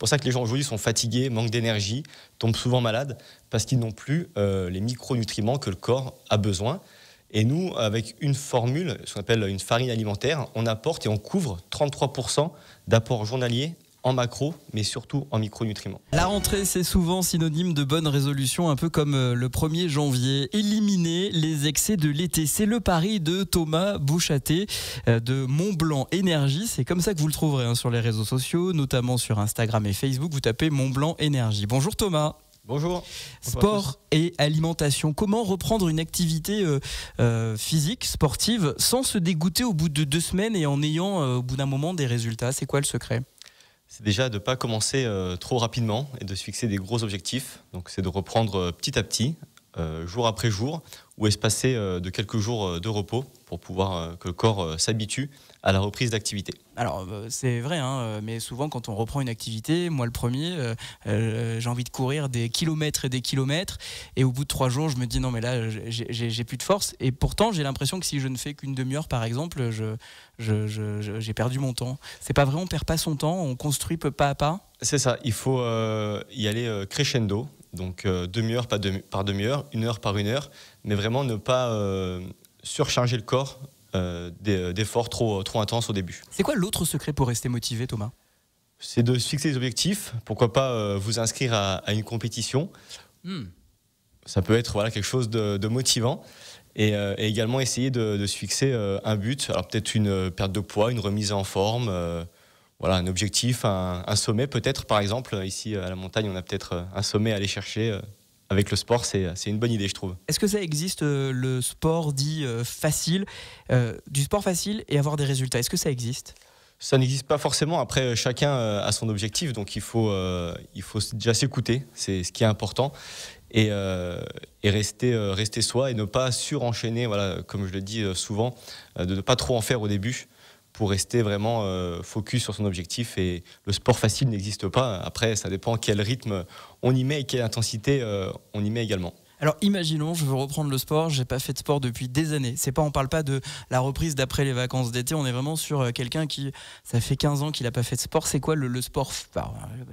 pour ça que les gens aujourd'hui sont fatigués, manquent d'énergie, tombent souvent malades, parce qu'ils n'ont plus les micronutriments que le corps a besoin. Et nous, avec une formule, ce qu'on appelle une farine alimentaire, on apporte et on couvre 33% d'apport journalier en macro, mais surtout en micronutriments. La rentrée, c'est souvent synonyme de bonne résolution, un peu comme le 1er janvier. Éliminer les excès de l'été, c'est le pari de Thomas Bouchaté de Montblanc Énergie. C'est comme ça que vous le trouverez sur les réseaux sociaux, notamment sur Instagram et Facebook. Vous tapez Montblanc Énergie. Bonjour Thomas. Bonjour. Sport et alimentation. Comment reprendre une activité physique, sportive, sans se dégoûter au bout de 2 semaines et en ayant au bout d'un moment des résultats? C'est quoi le secret? C'est déjà de ne pas commencer trop rapidement et de se fixer des gros objectifs. Donc c'est de reprendre petit à petit, jour après jour, ou espacer de quelques jours de repos pour pouvoir que le corps s'habitue à la reprise d'activité. Alors c'est vrai, mais souvent quand on reprend une activité, moi le premier, j'ai envie de courir des kilomètres et des kilomètres, et au bout de 3 jours je me dis non mais là j'ai plus de force, et pourtant j'ai l'impression que si je ne fais qu'une demi-heure par exemple, j'ai perdu mon temps. C'est pas vrai, on perd pas son temps, on construit pas à pas. C'est ça, il faut y aller crescendo, donc demi-heure par demi-heure, 1 heure par 1 heure, mais vraiment ne pas surcharger le corps d'efforts trop intenses au début. C'est quoi l'autre secret pour rester motivé, Thomas? C'est de se fixer des objectifs, pourquoi pas vous inscrire à une compétition. Ça peut être quelque chose de motivant, et également essayer de se fixer un but, alors peut-être une perte de poids, une remise en forme, un objectif, un sommet peut-être par exemple. Ici à la montagne on a peut-être un sommet à aller chercher. Avec le sport, c'est une bonne idée, je trouve. Est-ce que ça existe, le sport dit facile, du sport facile et avoir des résultats? Est-ce que ça existe? Ça n'existe pas forcément. Après, chacun a son objectif, donc il faut déjà s'écouter, c'est ce qui est important, et rester soi et ne pas surenchaîner, comme je le dis souvent, de ne pas trop en faire au début, pour rester vraiment focus sur son objectif. Et le sport facile n'existe pas. Après, ça dépend quel rythme on y met et quelle intensité on y met également. Alors imaginons, je veux reprendre le sport, j'ai pas fait de sport depuis des années. On parle pas de la reprise d'après les vacances d'été, on est vraiment sur quelqu'un qui, ça fait 15 ans qu'il a pas fait de sport. C'est quoi le sport,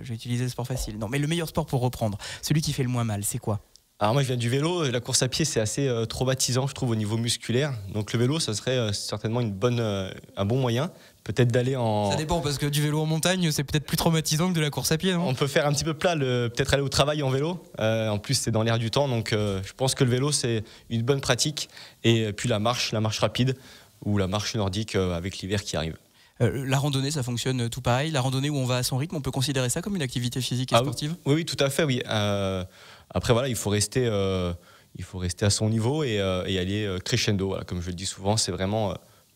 je vais utiliser le sport facile. Non, mais le meilleur sport pour reprendre, celui qui fait le moins mal, c'est quoi? Alors moi je viens du vélo, la course à pied c'est assez traumatisant je trouve au niveau musculaire, donc le vélo ça serait certainement un bon moyen, peut-être d'aller en... Ça dépend parce que du vélo en montagne c'est peut-être plus traumatisant que de la course à pied, non? On peut faire un petit peu plat, peut-être aller au travail en vélo, en plus c'est dans l'air du temps, donc je pense que le vélo c'est une bonne pratique, et puis la marche rapide ou la marche nordique avec l'hiver qui arrive. La randonnée, ça fonctionne tout pareil. La randonnée où on va à son rythme, on peut considérer ça comme une activité physique et sportive? Oui, tout à fait, oui. Après, il faut rester à son niveau et aller crescendo. Comme je le dis souvent, c'est vraiment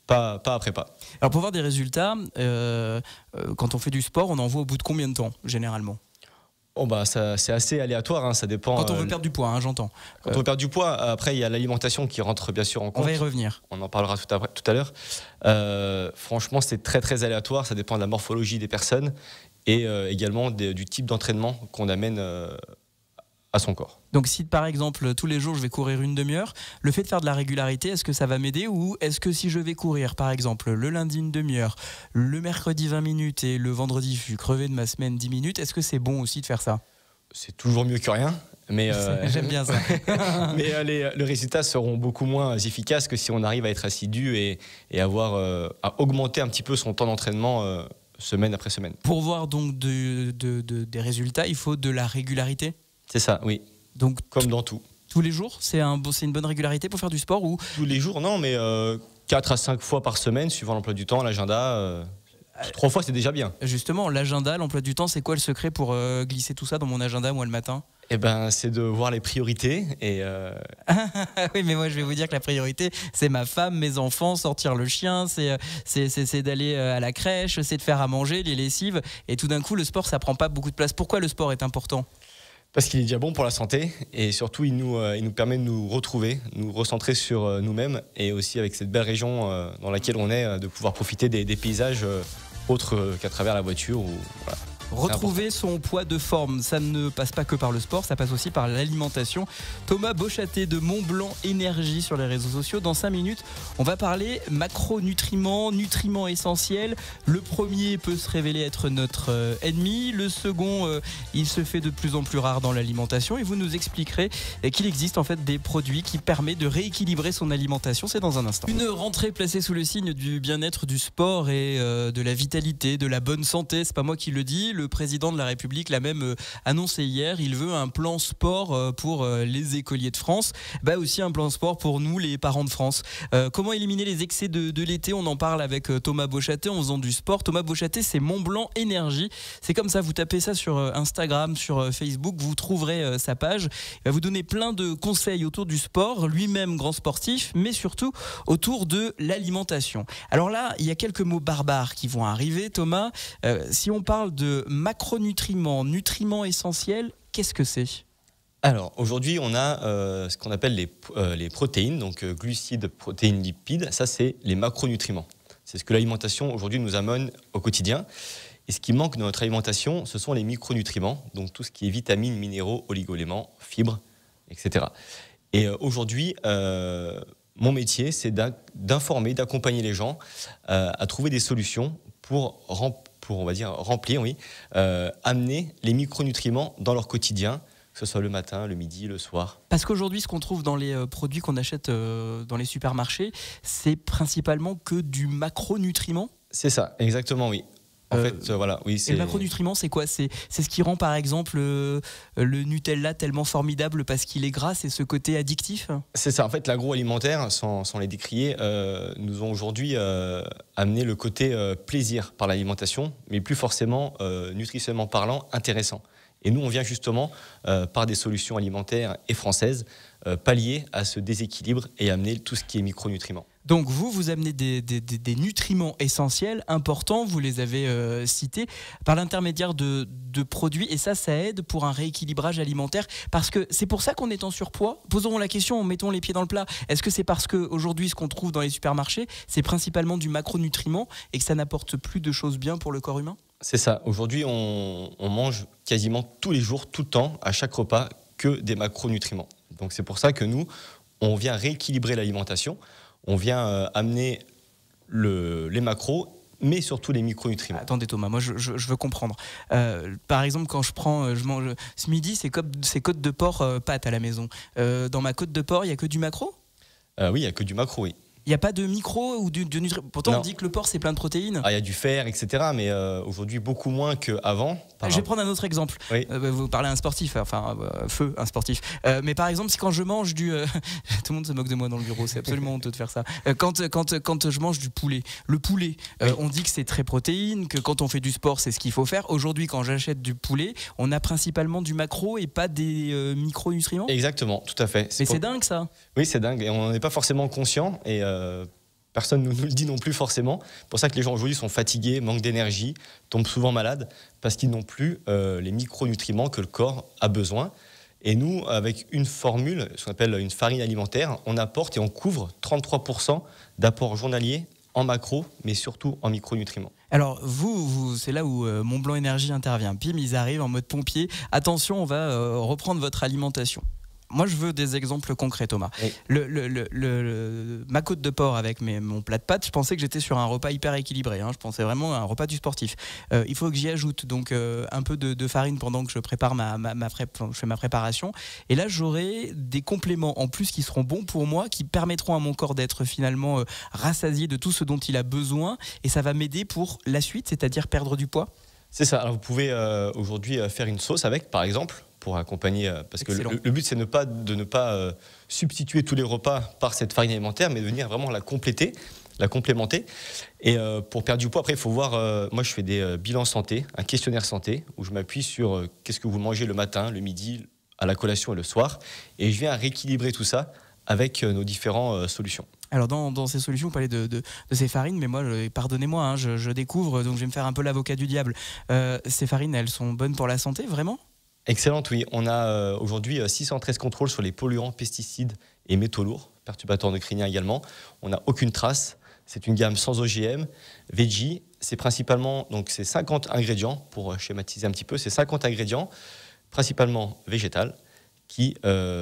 pas après pas. Alors, pour voir des résultats, quand on fait du sport, on en voit au bout de combien de temps, généralement? C'est assez aléatoire, ça dépend. Quand on veut perdre du poids, j'entends. Quand on veut perdre du poids, après il y a l'alimentation qui rentre bien sûr en compte. On va y revenir. On en parlera tout à l'heure. Franchement, c'est très très aléatoire, ça dépend de la morphologie des personnes et également du type d'entraînement qu'on amène à son corps. Donc si par exemple tous les jours je vais courir une demi-heure, le fait de faire de la régularité, est-ce que ça va m'aider, ou est-ce que si je vais courir par exemple le lundi une demi-heure, le mercredi 20 minutes et le vendredi je suis crevé de ma semaine 10 minutes, est-ce que c'est bon aussi de faire ça? C'est toujours mieux que rien, mais j'aime bien ça. Mais les résultats seront beaucoup moins efficaces que si on arrive à être assidu et à augmenter un petit peu son temps d'entraînement semaine après semaine. Pour voir donc des résultats, il faut de la régularité? C'est ça, oui. Donc, comme dans tout. Tous les jours, c'est une bonne régularité pour faire du sport, ou... Tous les jours, non, mais 4 à 5 fois par semaine, suivant l'emploi du temps, l'agenda. 3 fois, c'est déjà bien. Justement, l'agenda, l'emploi du temps, c'est quoi le secret pour glisser tout ça dans mon agenda, moi, le matin? C'est de voir les priorités. Oui, mais moi, je vais vous dire que la priorité, c'est ma femme, mes enfants, sortir le chien, c'est d'aller à la crèche, c'est de faire à manger, les lessives. Et tout d'un coup, le sport, ça prend pas beaucoup de place. Pourquoi le sport est important? Parce qu'il est déjà bon pour la santé, et surtout il nous permet de nous retrouver, nous recentrer sur nous-mêmes, et aussi avec cette belle région dans laquelle on est, de pouvoir profiter des paysages autres qu'à travers la voiture. Voilà. Retrouver son poids de forme, ça ne passe pas que par le sport, ça passe aussi par l'alimentation. Thomas Beauchâté de Montblanc Énergie sur les réseaux sociaux. Dans 5 minutes, on va parler macronutriments, nutriments essentiels. Le premier peut se révéler être notre ennemi. Le second, il se fait de plus en plus rare dans l'alimentation. Et vous nous expliquerez qu'il existe en fait des produits qui permettent de rééquilibrer son alimentation. C'est dans un instant. Une rentrée placée sous le signe du bien-être, du sport et de la vitalité, de la bonne santé. C'est pas moi qui le dis. Le président de la République l'a même annoncé hier. Il veut un plan sport pour les écoliers de France. Aussi un plan sport pour nous, les parents de France. Comment éliminer les excès de l'été? On en parle avec Thomas Beauchâté en faisant du sport. Thomas Beauchâté, c'est Montblanc Énergie. C'est comme ça, vous tapez ça sur Instagram, sur Facebook, vous trouverez sa page. Il va vous donner plein de conseils autour du sport, lui-même grand sportif, mais surtout autour de l'alimentation. Alors là, il y a quelques mots barbares qui vont arriver, Thomas. Si on parle de macronutriments, nutriments essentiels, qu'est-ce que c'est? Alors aujourd'hui, on a ce qu'on appelle les protéines, donc glucides, protéines, lipides. Ça, c'est les macronutriments. C'est ce que l'alimentation aujourd'hui nous amène au quotidien. Et ce qui manque dans notre alimentation, ce sont les micronutriments, donc tout ce qui est vitamines, minéraux, oligo-éléments, fibres, etc. Et aujourd'hui, mon métier, c'est d'informer, d'accompagner les gens à trouver des solutions pour on va dire, remplir, amener les micronutriments dans leur quotidien, que ce soit le matin, le midi, le soir. Parce qu'aujourd'hui, ce qu'on trouve dans les produits qu'on achète dans les supermarchés, c'est principalement que du macronutriment? C'est ça, exactement, oui. En fait, voilà, oui. Et le macronutriment, c'est quoi? C'est ce qui rend, par exemple, le Nutella tellement formidable parce qu'il est gras, c'est ce côté addictif? C'est ça. En fait, l'agroalimentaire, sans les décrier, nous ont aujourd'hui amené le côté plaisir par l'alimentation, mais plus forcément, nutritionnellement parlant, intéressant. Et nous, on vient justement, par des solutions alimentaires et françaises, pallier à ce déséquilibre et amener tout ce qui est micronutriments. Donc vous amenez des nutriments essentiels, importants, vous les avez cités, par l'intermédiaire de produits, et ça aide pour un rééquilibrage alimentaire, parce que c'est pour ça qu'on est en surpoids. Posons la question, mettons les pieds dans le plat. Est-ce que c'est parce qu'aujourd'hui, ce qu'on trouve dans les supermarchés, c'est principalement du macronutriment et que ça n'apporte plus de choses bien pour le corps humain? C'est ça. Aujourd'hui, on mange quasiment tous les jours, tout le temps, à chaque repas, que des macronutriments. Donc c'est pour ça que nous, on vient rééquilibrer l'alimentation. On vient amener les macros, mais surtout les micronutriments. Attendez Thomas, moi je veux comprendre. Par exemple, quand je mange ce midi, c'est côte de porc pâte à la maison. Dans ma côte de porc, il n'y a que du macro? Oui, il n'y a que du macro, oui. Il n'y a pas de micro ou de nutriments? Pourtant, non. On dit que le porc, c'est plein de protéines. Il y a du fer, etc. Mais aujourd'hui, beaucoup moins qu'avant. Je vais prendre un autre exemple. Oui. Vous parlez à un sportif, un sportif. Mais par exemple, si quand je mange du... tout le monde se moque de moi dans le bureau, c'est absolument honteux de faire ça. Quand je mange du poulet, le poulet, on dit que c'est très protéine, que quand on fait du sport, c'est ce qu'il faut faire. Aujourd'hui, quand j'achète du poulet, on a principalement du macro et pas des micronutriments? Exactement, tout à fait. Mais c'est dingue ça. Oui, c'est dingue. Et on n'en est pas forcément conscient. Et personne ne nous le dit non plus forcément. C'est pour ça que les gens aujourd'hui sont fatigués, manquent d'énergie, tombent souvent malades, parce qu'ils n'ont plus les micronutriments que le corps a besoin. Et nous, avec une formule, ce qu'on appelle une farine alimentaire, on apporte et on couvre 33% d'apport journalier en macro, mais surtout en micronutriments. Alors vous c'est là où Montblanc Énergie intervient. Pim, ils arrivent en mode pompier. Attention, on va reprendre votre alimentation. Moi, je veux des exemples concrets, Thomas. Oui. Ma côte de porc avec mon plat de pâtes, je pensais que j'étais sur un repas hyper équilibré. Je pensais vraiment à un repas du sportif. Il faut que j'y ajoute donc un peu de farine pendant que je prépare je fais ma préparation. Et là, j'aurai des compléments en plus qui seront bons pour moi, qui permettront à mon corps d'être finalement rassasié de tout ce dont il a besoin. Et ça va m'aider pour la suite, c'est-à-dire perdre du poids. C'est ça. Alors, vous pouvez aujourd'hui faire une sauce avec, par exemple, pour accompagner, parce que le but c'est de ne pas substituer tous les repas par cette farine alimentaire, mais de venir vraiment la complémenter. Et pour perdre du poids, après il faut voir, moi je fais des bilans santé, un questionnaire santé, où je m'appuie sur qu'est-ce que vous mangez le matin, le midi, à la collation et le soir, et je viens rééquilibrer tout ça avec nos différentes solutions. Alors dans ces solutions, vous parlez de ces farines, mais moi, pardonnez-moi, je découvre, donc je vais me faire un peu l'avocat du diable. Ces farines, elles sont bonnes pour la santé, vraiment ? Excellente, oui. On a aujourd'hui 613 contrôles sur les polluants, pesticides et métaux lourds, perturbateurs endocriniens également. On n'a aucune trace. C'est une gamme sans OGM, veggie, c'est principalement, donc c'est 50 ingrédients, pour schématiser un petit peu, c'est 50 ingrédients, principalement végétales, qui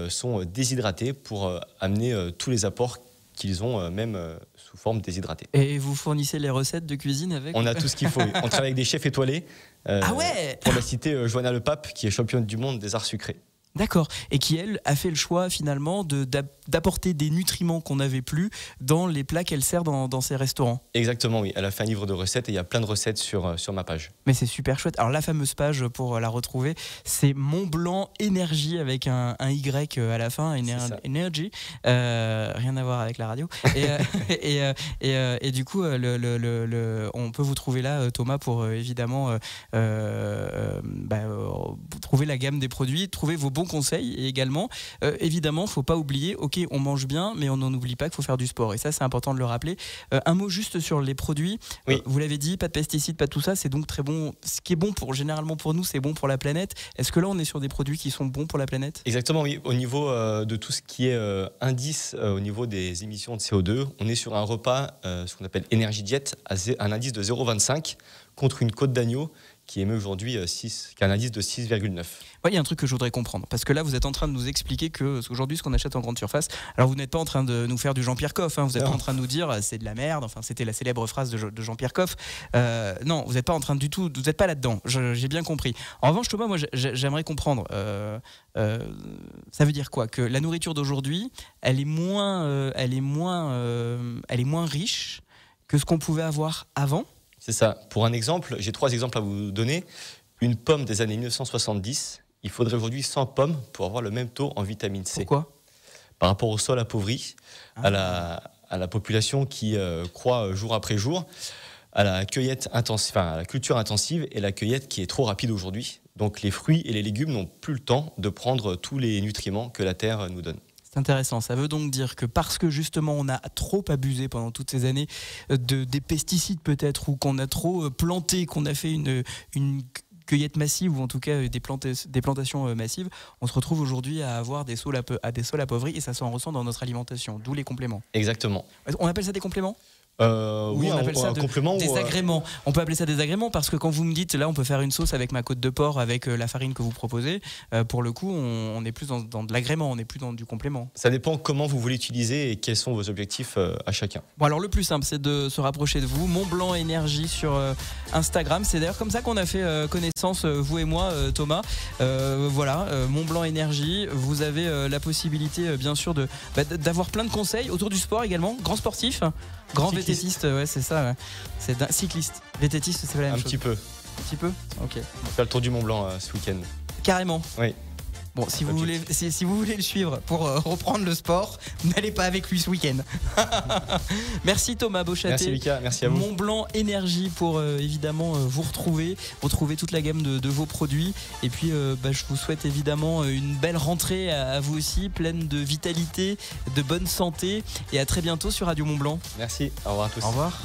sont déshydratés pour amener tous les apports qu'ils ont, même sous forme déshydratée. Et vous fournissez les recettes de cuisine avec? On a tout ce qu'il faut. On travaille avec des chefs étoilés. Ah ouais. Pour la citer, Johanna Lepape, qui est championne du monde des arts sucrés. D'accord. Et qui, elle, a fait le choix finalement d'apporter des nutriments qu'on n'avait plus dans les plats qu'elle sert dans ses restaurants. Exactement, oui. Elle a fait un livre de recettes et il y a plein de recettes sur ma page. Mais c'est super chouette. Alors la fameuse page, pour la retrouver, c'est Mont Blanc Énergie avec un Y à la fin, Energy. Rien à voir avec la radio. Et du coup, on peut vous trouver là, Thomas, pour évidemment trouver la gamme des produits, trouver vos bons conseils. Et également, évidemment, faut pas oublier, ok, on mange bien, mais on n'en oublie pas qu'il faut faire du sport. Et ça, c'est important de le rappeler. Un mot juste sur les produits. Oui. Vous l'avez dit, pas de pesticides, pas tout ça, c'est donc très bon. Ce qui est bon généralement pour nous, c'est bon pour la planète. Est-ce que là, on est sur des produits qui sont bons pour la planète? Exactement, oui. Au niveau de tout ce qui est indice au niveau des émissions de CO2, on est sur un repas, ce qu'on appelle Energy Diet, à un indice de 0,25 contre une côte d'agneau qui émet aujourd'hui qui a un indice de 6,9. Il y a un truc que je voudrais comprendre, parce que là vous êtes en train de nous expliquer que aujourd'hui ce qu'on achète en grande surface, alors vous n'êtes pas en train de nous faire du Jean-Pierre Coff, hein, vous n'êtes pas en train de nous dire c'est de la merde, enfin c'était la célèbre phrase de Jean-Pierre Coff, non, vous n'êtes pas en train du tout, vous n'êtes pas là-dedans, j'ai bien compris. En revanche Thomas, moi j'aimerais comprendre, ça veut dire quoi? Que la nourriture d'aujourd'hui, elle est moins riche que ce qu'on pouvait avoir avant? C'est ça. Pour un exemple, j'ai 3 exemples à vous donner. Une pomme des années 1970, il faudrait aujourd'hui 100 pommes pour avoir le même taux en vitamine C. Pourquoi? Par rapport au sol appauvri, à la population qui croît jour après jour, à la cueillette intensive, à la culture intensive et la cueillette qui est trop rapide aujourd'hui. Donc les fruits et les légumes n'ont plus le temps de prendre tous les nutriments que la terre nous donne. C'est intéressant, ça veut donc dire que parce que justement on a trop abusé pendant toutes ces années des pesticides peut-être, ou qu'on a trop planté, qu'on a fait une cueillette massive, ou en tout cas des plantations massives, on se retrouve aujourd'hui à avoir des sols appauvris, et ça s'en ressent dans notre alimentation, d'où les compléments. Exactement. On appelle ça des compléments? Oui, on appelle ça complément des agréments. On peut appeler ça des agréments, parce que quand vous me dites là on peut faire une sauce avec ma côte de porc, avec la farine que vous proposez, pour le coup on est plus dans de l'agrément, on n'est plus dans du complément. Ça dépend comment vous voulez utiliser et quels sont vos objectifs à chacun. Bon, alors le plus simple c'est de se rapprocher de vous, Mont Blanc Énergie sur Instagram. C'est d'ailleurs comme ça qu'on a fait connaissance, vous et moi, Thomas. Voilà, Mont Blanc Énergie. Vous avez la possibilité bien sûr d'avoir plein de conseils autour du sport également. Grand sportif, grand vététiste, ouais, c'est ça. Ouais. C'est cycliste, vététiste, c'est pas la même chose. Un petit peu. Ok. On va faire le tour du Mont Blanc ce week-end. Carrément. Oui. Bon, si vous voulez le suivre pour reprendre le sport, n'allez pas avec lui ce week-end. Merci Thomas Beauchâté. Merci Lucas, merci à vous. Mont Blanc Énergie pour évidemment vous retrouver toute la gamme de vos produits. Et puis je vous souhaite évidemment une belle rentrée à vous aussi, pleine de vitalité, de bonne santé. Et à très bientôt sur Radio Mont Blanc. Merci, au revoir à tous. Au revoir.